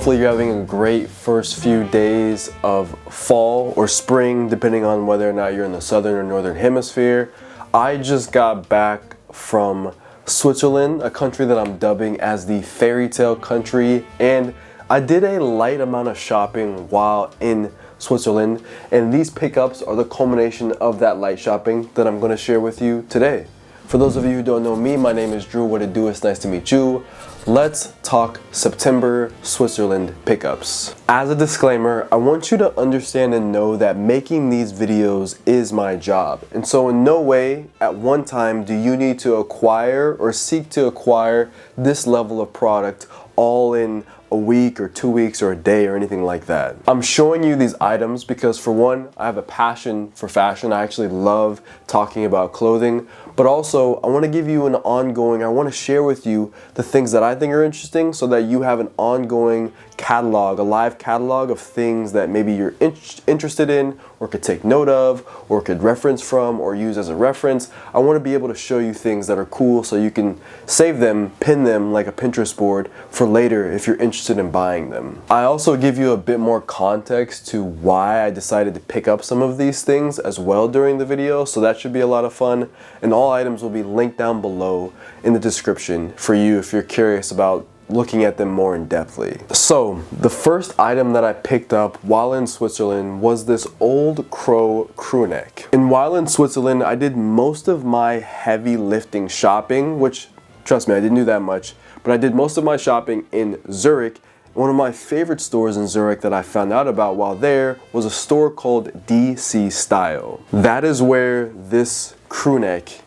Hopefully you're having a great first few days of fall or spring, depending on whether or not you're in the southern or northern hemisphere. I just got back from Switzerland, a country that I'm dubbing as the fairy tale country, and I did a light amount of shopping while in Switzerland, and these pickups are the culmination of that light shopping that I'm going to share with you today. For those of you who don't know me, my name is Drew. What it do? It's nice to meet you. Let's talk September Switzerland pickups. As a disclaimer, I want you to understand and know that making these videos is my job. And so in no way at one time do you need to acquire or seek to acquire this level of product all in a week or 2 weeks or a day or anything like that. I'm showing you these items because, for one, I have a passion for fashion. I actually love talking about clothing, but also I want to give you an ongoing, I want to share with you the things that I think are interesting so that you have an ongoing catalog, a live catalog of things that maybe you're interested in or could take note of or could reference from or use as a reference. I want to be able to show you things that are cool so you can save them, pin them like a Pinterest board for later if you're interested in buying them. I also give you a bit more context to why I decided to pick up some of these things as well during the video, so that should be a lot of fun, and all items will be linked down below in the description for you if you're curious about looking at them more in depthly. So the first item that I picked up while in Switzerland was this old Crow Crewneck. And while in Switzerland, I did most of my heavy lifting shopping, which, trust me, I didn't do that much, but I did most of my shopping in Zurich. One of my favorite stores in Zurich that I found out about while there was a store called DC Style. That is where this crewneck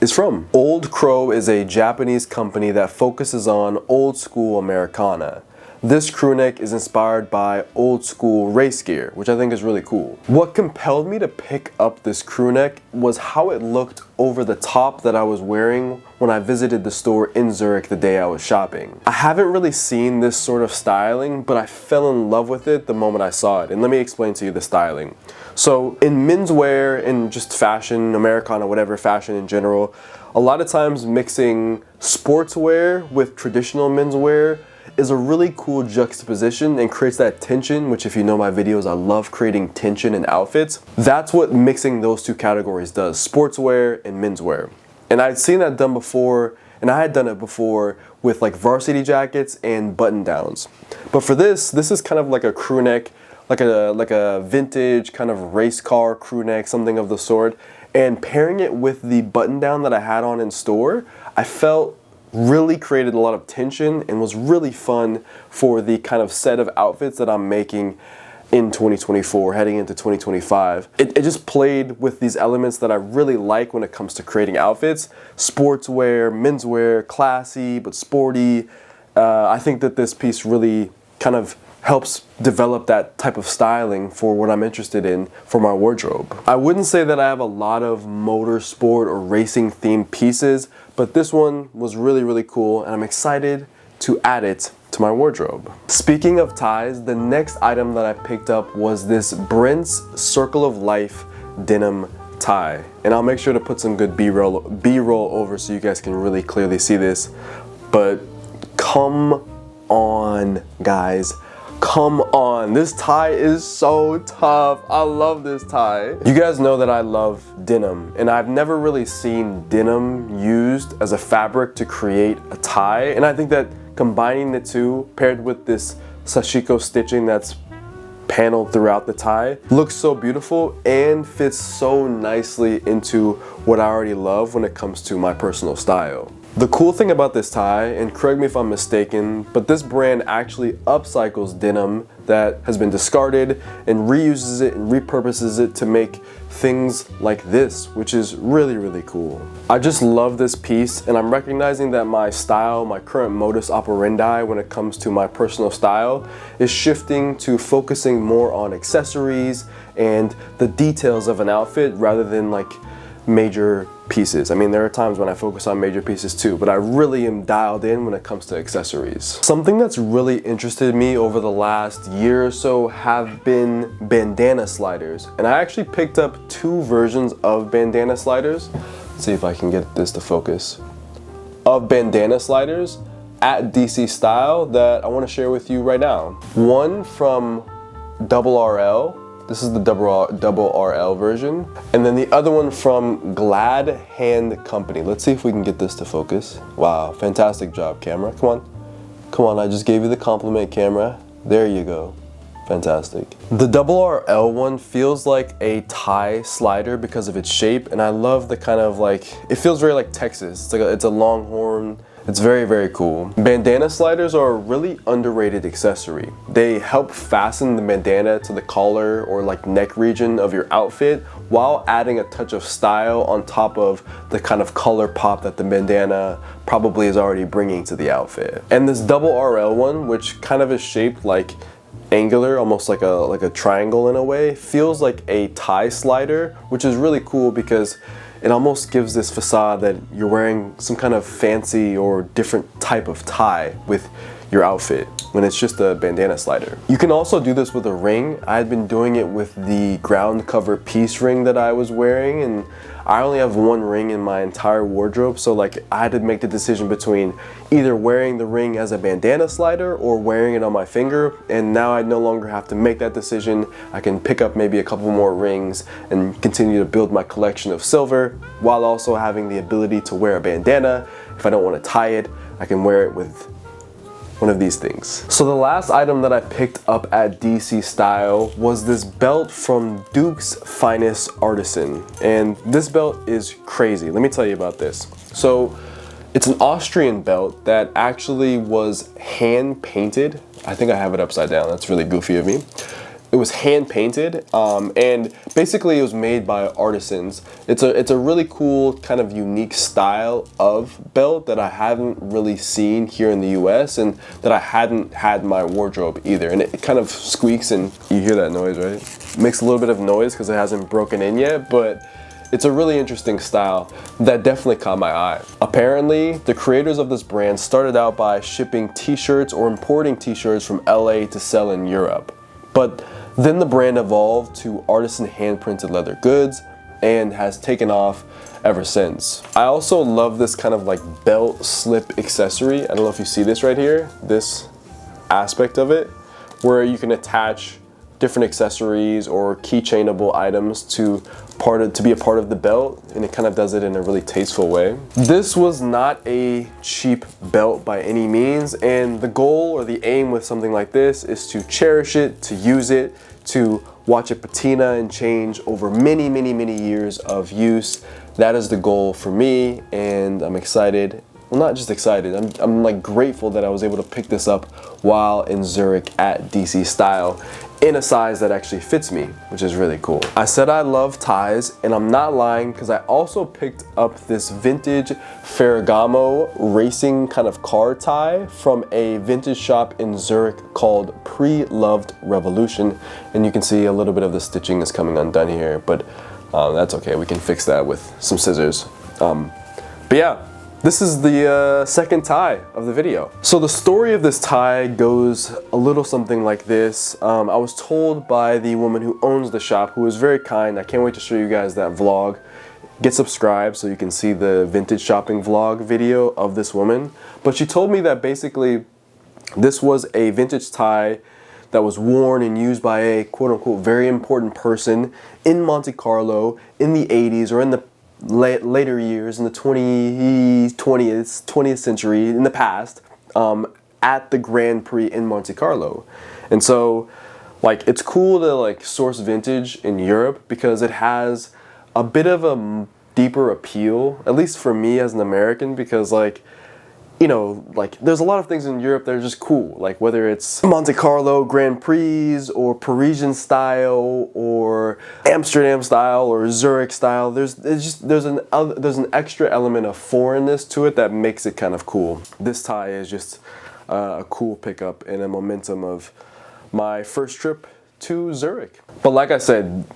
is from. Old Crow is a Japanese company that focuses on old school Americana. This crewneck is inspired by old school race gear, which I think is really cool. What compelled me to pick up this crewneck was how it looked over the top that I was wearing when I visited the store in Zurich the day I was shopping. I haven't really seen this sort of styling, but I fell in love with it the moment I saw it. And let me explain to you the styling. So in menswear and just fashion, Americana, whatever, fashion in general, a lot of times mixing sportswear with traditional menswear is a really cool juxtaposition and creates that tension, which, if you know my videos, I love creating tension in outfits. That's what mixing those two categories does, sportswear and menswear. And I'd seen that done before, and I had done it before with like varsity jackets and button downs. But for this is kind of like a crew neck, like a vintage kind of race car crew neck, something of the sort. And pairing it with the button down that I had on in store, I felt really created a lot of tension and was really fun for the kind of set of outfits that I'm making in 2024, heading into 2025. It just played with these elements that I really like when it comes to creating outfits. Sportswear, menswear, classy but sporty. I think that this piece really kind of helps develop that type of styling for what I'm interested in for my wardrobe. I wouldn't say that I have a lot of motorsport or racing themed pieces, but this one was really, really cool, and I'm excited to add it to my wardrobe. Speaking of ties, the next item that I picked up was this Brent's Circle of Life denim tie. And I'll make sure to put some good B-roll over so you guys can really clearly see this. But come on, guys. Come on, this tie is so tough. I love this tie. You guys know that I love denim, and I've never really seen denim used as a fabric to create a tie. And I think that combining the two, paired with this sashiko stitching that's paneled throughout the tie, looks so beautiful and fits so nicely into what I already love when it comes to my personal style. The cool thing about this tie, and correct me if I'm mistaken, but this brand actually upcycles denim that has been discarded and reuses it and repurposes it to make things like this, which is really, really cool. I just love this piece, and I'm recognizing that my style, my current modus operandi when it comes to my personal style, is shifting to focusing more on accessories and the details of an outfit rather than like major pieces. I mean, there are times when I focus on major pieces too, but I really am dialed in when it comes to accessories. Something that's really interested me over the last year or so have been bandana sliders. And I actually picked up 2 versions of bandana sliders. Let's see if I can get this to focus. Of bandana sliders at DC Style that I want to share with you right now. One from Double RL. This is the double RL version. And then the other one from Glad Hand Company. Let's see if we can get this to focus. Wow, fantastic job, camera. Come on. Come on, I just gave you the compliment, camera. There you go. Fantastic. The Double RL one feels like a tie slider because of its shape, and I love the kind of like, it feels very like Texas. It's like it's a longhorn. It's very, very cool. Bandana sliders are a really underrated accessory. They help fasten the bandana to the collar or like neck region of your outfit while adding a touch of style on top of the kind of color pop that the bandana probably is already bringing to the outfit. And this Double RL one, which kind of is shaped like angular, almost like a triangle in a way, feels like a tie slider, which is really cool because it almost gives this facade that you're wearing some kind of fancy or different type of tie with your outfit when it's just a bandana slider. You can also do this with a ring. I had been doing it with the ground cover piece ring that I was wearing, and I only have one ring in my entire wardrobe, so like I had to make the decision between either wearing the ring as a bandana slider or wearing it on my finger, and now I no longer have to make that decision. I can pick up maybe a couple more rings and continue to build my collection of silver while also having the ability to wear a bandana. If I don't want to tie it, I can wear it with one of these things. So the last item that I picked up at DC Style was this belt from Duke's Finest Artisan. And this belt is crazy. Let me tell you about this. So it's an Austrian belt that actually was hand painted. I think I have it upside down. That's really goofy of me. It was hand painted, and basically it was made by artisans. It's a really cool kind of unique style of belt that I haven't really seen here in the US and that I hadn't had in my wardrobe either. And it kind of squeaks, and you hear that noise, right? It makes a little bit of noise because it hasn't broken in yet, but it's a really interesting style that definitely caught my eye. Apparently, the creators of this brand started out by shipping t-shirts or importing t-shirts from LA to sell in Europe. But then the brand evolved to artisan hand-printed leather goods and has taken off ever since. I also love this kind of like belt slip accessory. I don't know if you see this right here, this aspect of it, where you can attach different accessories or keychainable items to be a part of the belt, and it kind of does it in a really tasteful way. This was not a cheap belt by any means, and the goal or the aim with something like this is to cherish it, to use it, to watch it patina and change over many, many, many years of use. That is the goal for me, and I'm excited. Well, not just excited, I'm like grateful that I was able to pick this up while in Zurich at DC Style in a size that actually fits me, which is really cool. I said I love ties, and I'm not lying because I also picked up this vintage Ferragamo racing kind of card tie from a vintage shop in Zurich called Pre-Loved Revolution, and you can see a little bit of the stitching is coming undone here, but that's okay, we can fix that with some scissors. But yeah, this is the second tie of the video. So the story of this tie goes a little something like this. I was told by the woman who owns the shop, who was very kind. I can't wait to show you guys that vlog. Get subscribed so you can see the vintage shopping vlog video of this woman. But she told me that basically this was a vintage tie that was worn and used by a quote-unquote very important person in Monte Carlo in the 80s or in the later years in the 20th century, in the past, at the Grand Prix in Monte Carlo. And so like it's cool to like source vintage in Europe because it has a bit of a deeper appeal, at least for me as an American, because like, you know, like there's a lot of things in Europe that are just cool, like whether it's Monte Carlo Grand Prix or Parisian style or Amsterdam style or Zurich style. There's an extra element of foreignness to it that makes it kind of cool. This tie is just a cool pickup and a momentum of my first trip to Zurich. But like I said,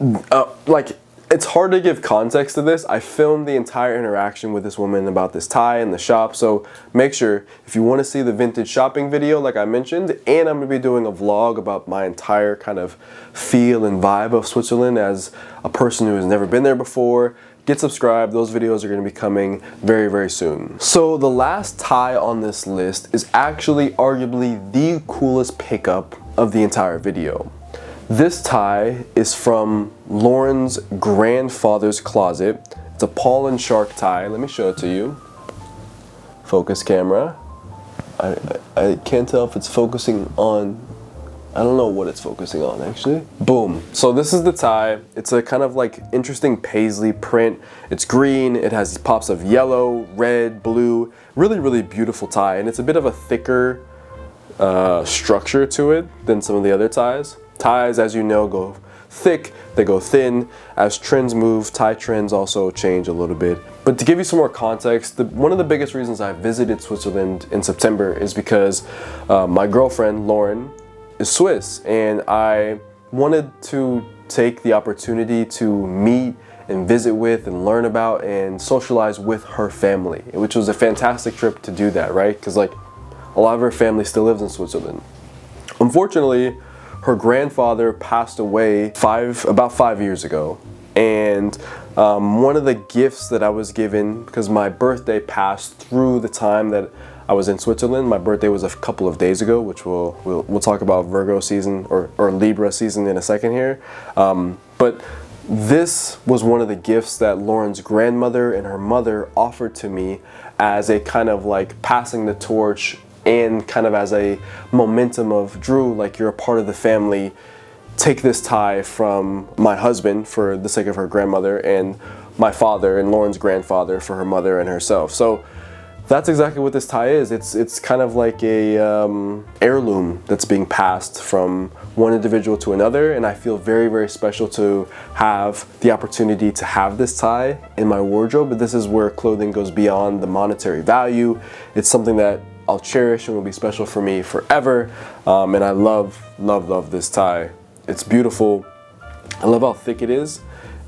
it's hard to give context to this. I filmed the entire interaction with this woman about this tie in the shop, so make sure if you want to see the vintage shopping video like I mentioned, and I'm going to be doing a vlog about my entire kind of feel and vibe of Switzerland as a person who has never been there before, get subscribed. Those videos are going to be coming very, very soon. So the last tie on this list is actually arguably the coolest pickup of the entire video. This tie is from Lauren's grandfather's closet. It's a Paul and Shark tie. Let me show it to you. Focus camera. I can't tell if it's focusing on, I don't know what it's focusing on actually. Boom. So this is the tie. It's a kind of like interesting paisley print. It's green. It has pops of yellow, red, blue. Really, really beautiful tie. And it's a bit of a thicker structure to it than some of the other ties. Ties, as you know, go thick, they go thin. As trends move, tie trends also change a little bit. But to give you some more context, one of the biggest reasons I visited Switzerland in September is because my girlfriend, Lauren, is Swiss, and I wanted to take the opportunity to meet and visit with and learn about and socialize with her family, which was a fantastic trip to do that, right? Because like a lot of her family still lives in Switzerland. Unfortunately, her grandfather passed away about 5 years ago. And one of the gifts that I was given, because my birthday passed through the time that I was in Switzerland. My birthday was a couple of days ago, which we'll talk about Virgo season or Libra season in a second here. But this was one of the gifts that Lauren's grandmother and her mother offered to me as a kind of like passing the torch and kind of as a momentum of, Drew, like you're a part of the family. Take this tie from my husband for the sake of her grandmother, and my father and Lauren's grandfather for her mother and herself. So that's exactly what this tie is. It's kind of like a heirloom that's being passed from one individual to another, and I feel very, very special to have the opportunity to have this tie in my wardrobe. But this is where clothing goes beyond the monetary value. It's something that I'll cherish and will be special for me forever. And I love, love, love this tie. It's beautiful. I love how thick it is,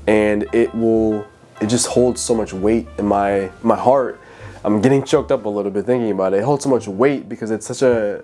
and it just holds so much weight in my heart. I'm getting choked up a little bit thinking about it. It holds so much weight because it's such a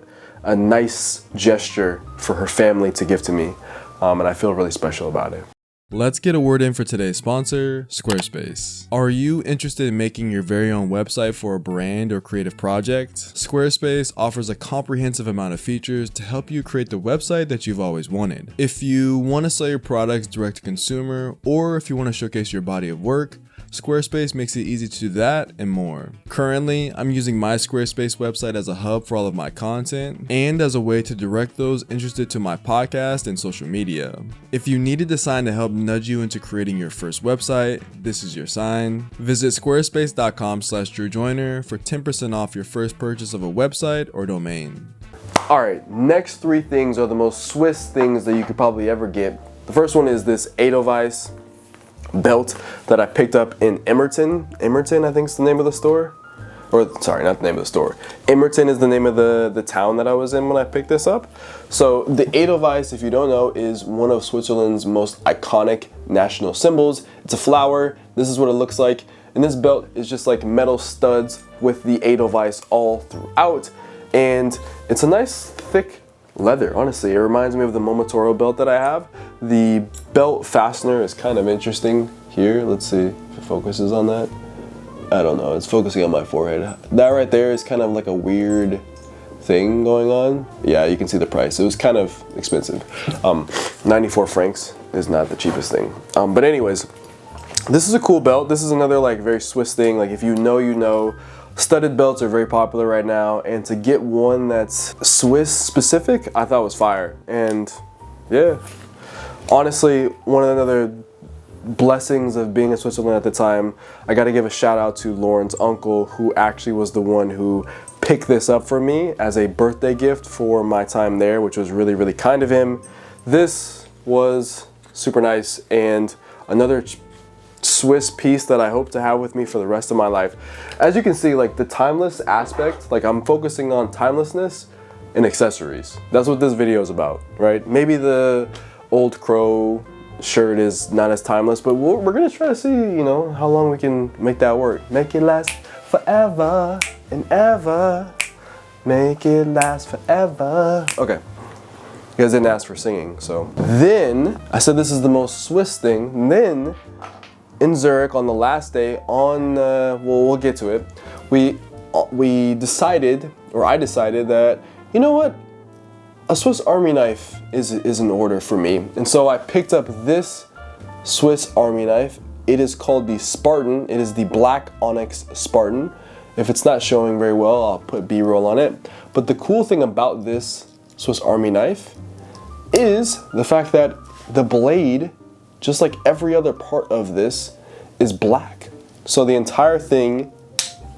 nice gesture for her family to give to me, and I feel really special about it. Let's get a word in for today's sponsor, Squarespace. Are you interested in making your very own website for a brand or creative project? Squarespace offers a comprehensive amount of features to help you create the website that you've always wanted. If you want to sell your products direct to consumer, or if you want to showcase your body of work, Squarespace makes it easy to do that and more. Currently, I'm using my Squarespace website as a hub for all of my content and as a way to direct those interested to my podcast and social media. If you need a design to help nudge you into creating your first website, this is your sign. Visit squarespace.com/DrewJoyner for 10% off your first purchase of a website or domain. All right, next three things are the most Swiss things that you could probably ever get. The first one is this Edelweiss Belt that I picked up in Emmerton, I think is the name of the store. Or sorry, not the name of the store. Emmerton is the name of the town that I was in when I picked this up. So the Edelweiss, if you don't know, is one of Switzerland's most iconic national symbols. It's a flower. This is what it looks like. And this belt is just like metal studs with the Edelweiss all throughout. And it's a nice thick leather, honestly. It reminds me of the Momotaro belt that I have. The belt fastener is kind of interesting here. Let's see if it focuses on that. I don't know, it's focusing on my forehead. That right there is kind of like a weird thing going on. Yeah, you can see the price. It was kind of expensive. 94 francs is not the cheapest thing. But anyways, this is a cool belt. This is another like very Swiss thing. Like if you know, you know. Studded belts are very popular right now, and to get one that's Swiss specific, I thought was fire. And yeah, honestly, one of the other blessings of being in Switzerland at the time, I got to give a shout out to Lauren's uncle, who actually was the one who picked this up for me as a birthday gift for my time there, which was really, really kind of him. This was super nice, and another Swiss piece that I hope to have with me for the rest of my life. As you can see, like the timeless aspect, like I'm focusing on timelessness and accessories. That's what this video is about, right? Maybe the old Crow shirt is not as timeless, but we're gonna try to see, you know, how long we can make that work. Make it last forever and ever. Make it last forever. Okay. You guys didn't ask for singing, so. Then, I said this is the most Swiss thing, and then in Zurich on the last day on, well, we'll get to it. We decided, or I decided that, you know what? A Swiss Army knife is in order for me. And so I picked up this Swiss Army knife. It is called the Spartan. It is the black Onyx Spartan. If it's not showing very well, I'll put B-roll on it. But the cool thing about this Swiss Army knife is the fact that the blade, just like every other part of this, is black. So the entire thing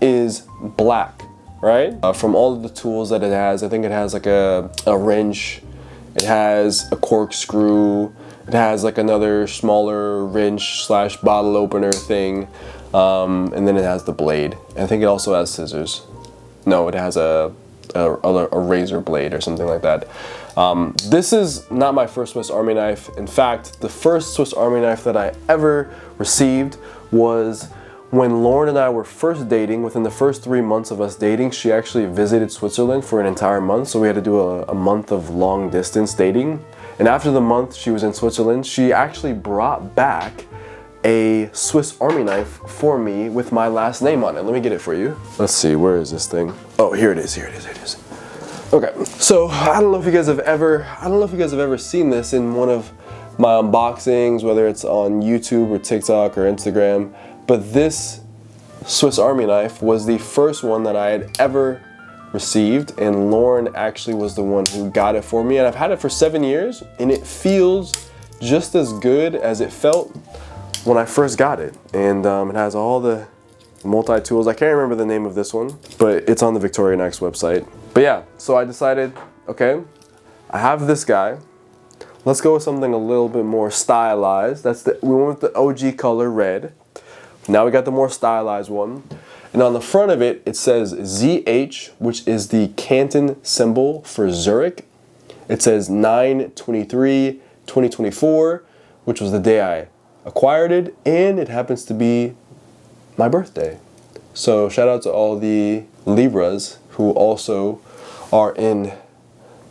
is black, right? From all of the tools that it has, I think it has like a wrench, it has a corkscrew, it has like another smaller wrench slash bottle opener thing, and then it has the blade. I think it also has scissors. No, it has a razor blade or something like that. This is not my first Swiss Army knife. In fact, the first Swiss Army knife that I ever received was when Lauren and I were first dating. Within the first 3 months of us dating, she actually visited Switzerland for an entire month. So we had to do a month of long distance dating. And after the month she was in Switzerland, she actually brought back a Swiss Army knife for me with my last name on it. Let me get it for you. Let's see, where is this thing? Oh, here it is, here it is, here it is. Okay, so I don't know if you guys have ever seen this in one of my unboxings, whether it's on YouTube or TikTok or Instagram, but this Swiss Army knife was the first one that I had ever received, and Lauren actually was the one who got it for me, and I've had it for 7 years, and it feels just as good as it felt when I first got it. And it has all the multi-tools. I can't remember the name of this one, but it's on the Victorinox website. But yeah, so I decided, okay, I have this guy. Let's go with something a little bit more stylized. We went with the OG color red. Now we got the more stylized one. And on the front of it, it says ZH, which is the Canton symbol for Zurich. It says 9/23/2024, which was the day I acquired it, and it happens to be my birthday. So shout out to all the Libras who also are in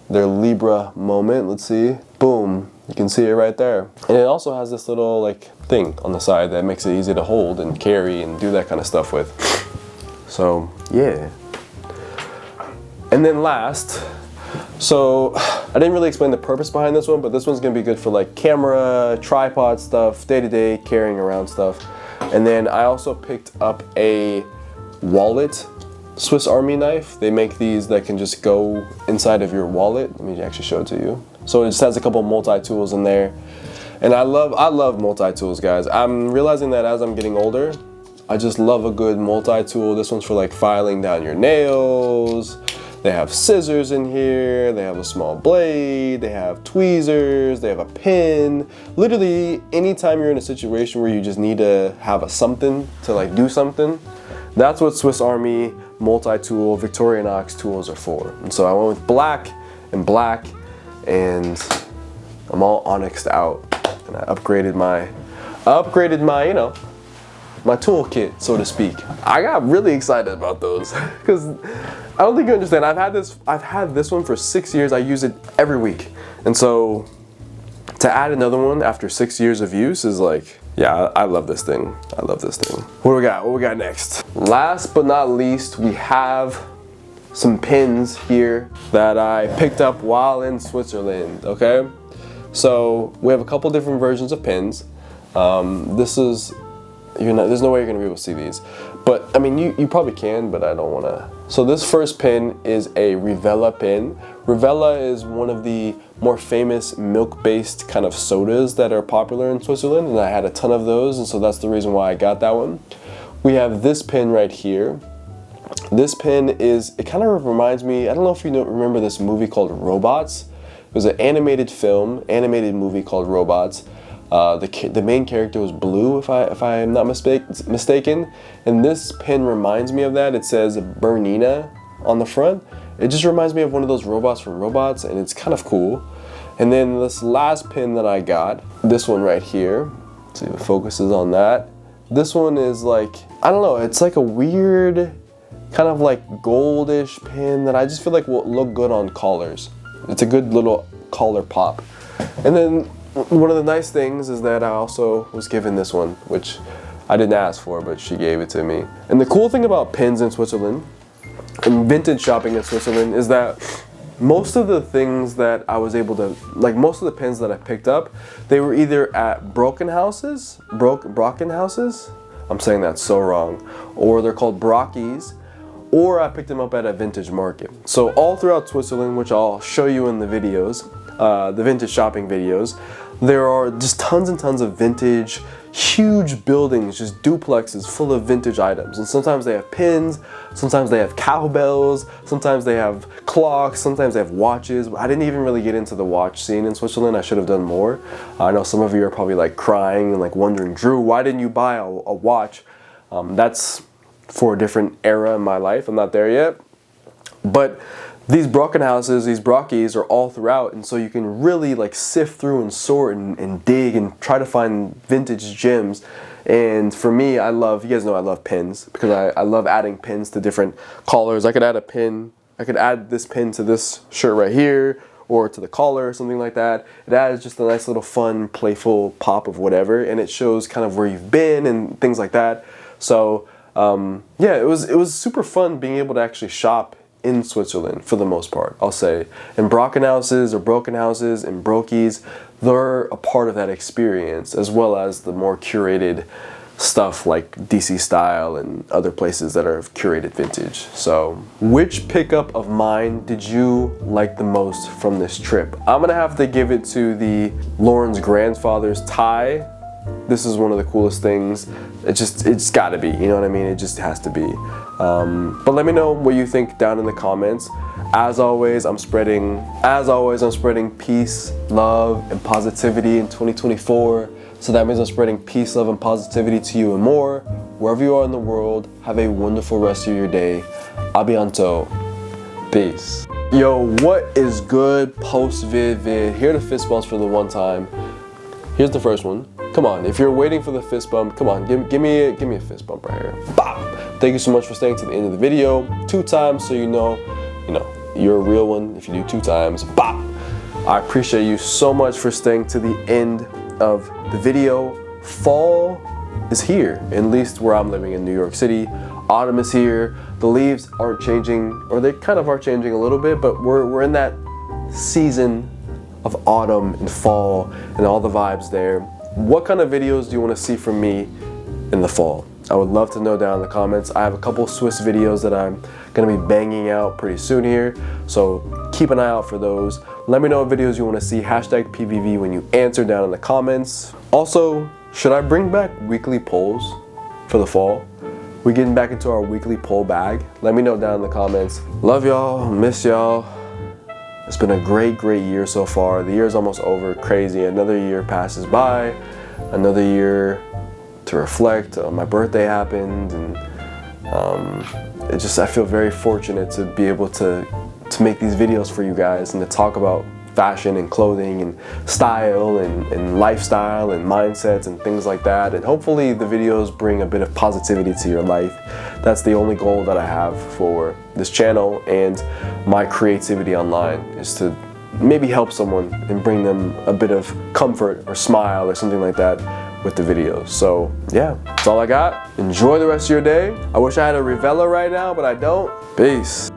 their Libra moment. Let's see. Boom. You can see it right there. And it also has this little like thing on the side that makes it easy to hold and carry and do that kind of stuff with. So yeah. And then last, so I didn't really explain the purpose behind this one, but this one's gonna be good for like camera, tripod stuff, day-to-day carrying around stuff. And then I also picked up a wallet Swiss Army knife. They make these that can just go inside of your wallet. Let me actually show it to you. So it just has a couple multi-tools in there. And I love multi-tools, guys. I'm realizing that as I'm getting older, I just love a good multi-tool. This one's for like filing down your nails. They have scissors in here, they have a small blade, they have tweezers, they have a pin. Literally, anytime you're in a situation where you just need to have something to like do something, that's what Swiss Army multi-tool Victorinox tools are for. And so I went with black, and I'm all onyxed out. And I upgraded my, you know, my toolkit, so to speak. I got really excited about those because I don't think you understand. I've had this one for 6 years. I use it every week. And so to add another one after 6 years of use is like, yeah, I love this thing. I love this thing. What do we got? What we got next? Last but not least, we have some pins here that I picked up while in Switzerland, okay? So we have a couple different versions of pins. This is, there's no way you're gonna be able to see these. But I mean, you probably can, but I don't wanna. So this first pin is a Rivella pin. Rivella is one of the more famous milk-based kind of sodas that are popular in Switzerland, and I had a ton of those, and so that's the reason why I got that one. We have this pin right here. This pin is, it kind of reminds me, I don't know if you remember this movie called Robots. It was an animated movie called Robots. The main character was blue, if I am not mistaken, and this pin reminds me of that. It says Bernina on the front. It just reminds me of one of those robots from Robots, and it's kind of cool. And then this last pin that I got, this one right here, let's see if it focuses on that. This one is like, I don't know, it's like a weird kind of like goldish pin that I just feel like will look good on collars. It's a good little collar pop. And then one of the nice things is that I also was given this one, which I didn't ask for, but she gave it to me. And the cool thing about pins in Switzerland and vintage shopping in Switzerland is that most of the things that I was able to, like most of the pins that I picked up, they were either at broken houses, I'm saying that so wrong, or they're called brockies, or I picked them up at a vintage market. So all throughout Switzerland, which I'll show you in the videos, the vintage shopping videos, there are just tons and tons of vintage, huge buildings, just duplexes full of vintage items. And sometimes they have pins, sometimes they have cowbells, sometimes they have clocks, sometimes they have watches. I didn't even really get into the watch scene in Switzerland. I should have done more. I know some of you are probably like crying and like wondering, Drew, why didn't you buy a watch? That's for a different era in my life. I'm not there yet. But these broken houses, these brockies are all throughout, and so you can really like sift through and sort and dig and try to find vintage gems. And for me, I love, you guys know I love pins, because I love adding pins to different collars. I could add a pin, I could add this pin to this shirt right here, or to the collar or something like that. It adds just a nice little fun, playful pop of whatever, and it shows kind of where you've been and things like that. So yeah, it was super fun being able to actually shop in Switzerland for the most part, I'll say. And broken houses and brokies, they're a part of that experience, as well as the more curated stuff like DC Style and other places that are curated vintage. So which pickup of mine did you like the most from this trip? I'm gonna have to give it to the Lauren's grandfather's tie. This is one of the coolest things. It's gotta be, you know what I mean? It just has to be. But let me know what you think down in the comments. As always, I'm spreading peace, love, and positivity in 2024. So that means I'm spreading peace, love, and positivity to you and more. Wherever you are in the world, have a wonderful rest of your day. A bientôt. Peace. Yo, what is good? Post vid. Here are the fist bumps for the one time. Here's the first one. Come on, if you're waiting for the fist bump, come on, give me a fist bump right here. Bop. Thank you so much for staying to the end of the video. 2 times, so you know, you're a real one if you do 2 times. Bop. I appreciate you so much for staying to the end of the video. Fall is here, at least where I'm living in New York City. Autumn is here. The leaves aren't changing, or they kind of are changing a little bit, but we're in that season of autumn and fall and all the vibes there. What kind of videos do you want to see from me in the fall? I would love to know down in the comments. I have a couple Swiss videos that I'm gonna be banging out pretty soon here, so keep an eye out for those. Let me know what videos you want to see, hashtag PVV when you answer down in the comments. Also, should I bring back weekly polls for the fall? We getting back into our weekly poll bag? Let me know down in the comments. Love y'all, miss y'all. It's been a great year so far. The year's almost over, crazy. Another year passes by, another year to reflect. My birthday happened, and I feel very fortunate to be able to make these videos for you guys and to talk about fashion and clothing and style and lifestyle and mindsets and things like that. And hopefully the videos bring a bit of positivity to your life. That's the only goal that I have for this channel and my creativity online, is to maybe help someone and bring them a bit of comfort or smile or something like that with the videos. So yeah, that's all I got. Enjoy the rest of your day. I wish I had a Rivella right now, but I don't. Peace.